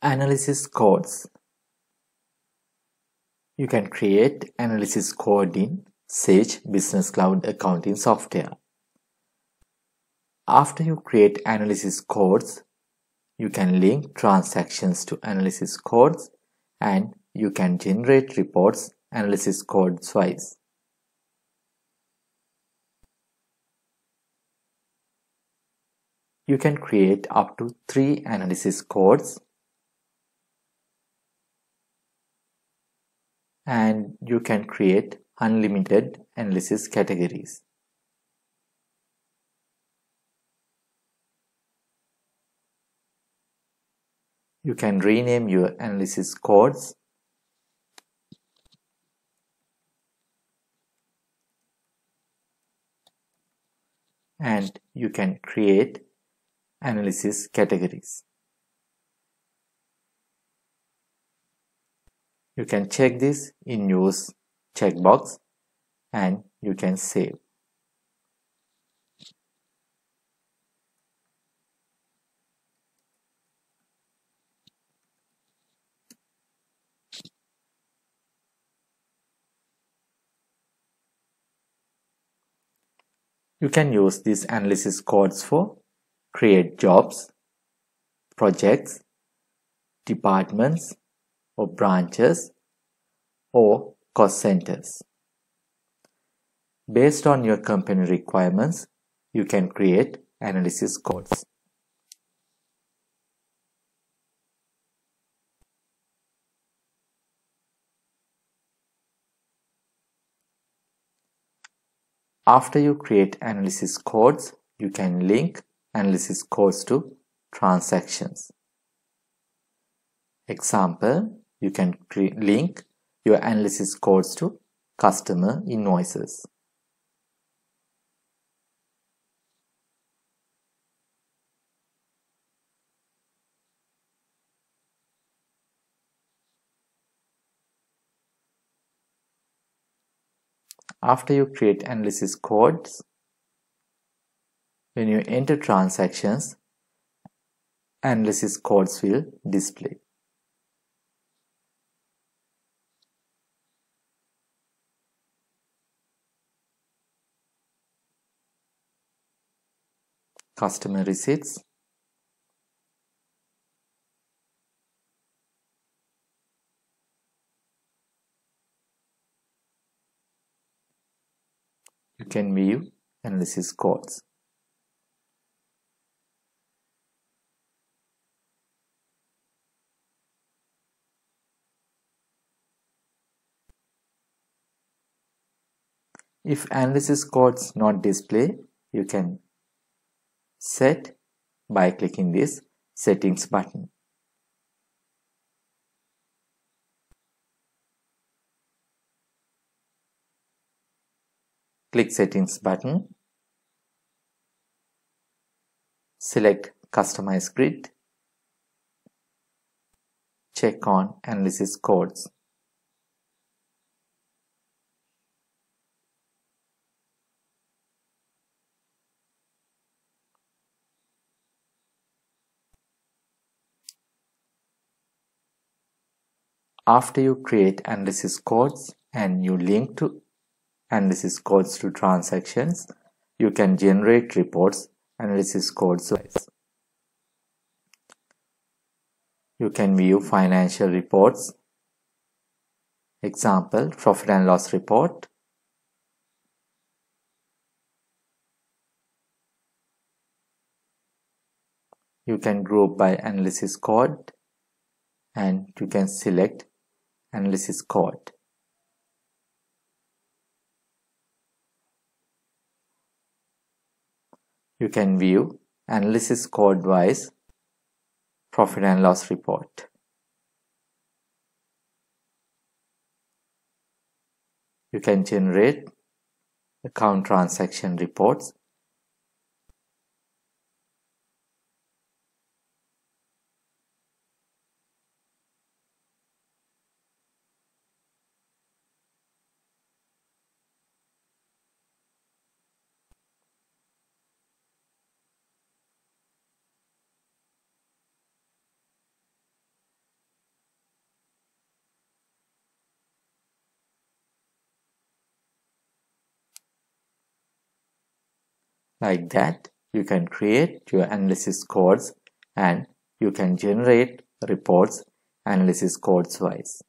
Analysis codes. You can create analysis code in Sage Business Cloud accounting software. After you create analysis codes, you can link transactions to analysis codes and you can generate reports analysis codes wise. You can create up to 3 analysis codes and you can create unlimited analysis categories. You can rename your analysis codes and you can create analysis categories. You can check this in Use checkbox and you can save. You can use these analysis codes for create jobs, projects, departments or branches or cost centers. Based on your company requirements, you can create analysis codes. After you create analysis codes, you can link analysis codes to transactions. Example, you can link your analysis codes to customer invoices. After you create analysis codes, when you enter transactions, analysis codes will display. Customer receipts, you can view analysis codes. If analysis codes not display, you can set by clicking this settings button. Click settings button. Select customize grid. Check on analysis codes. After you create analysis codes and you link to analysis codes to transactions, you can generate reports analysis codes wise. You can view financial reports. Example, profit and loss report. You can group by analysis code and you can select analysis code. You can view analysis code wise profit and loss report. You can generate account transaction reports. Like that, you can create your analysis codes and you can generate reports analysis codes wise.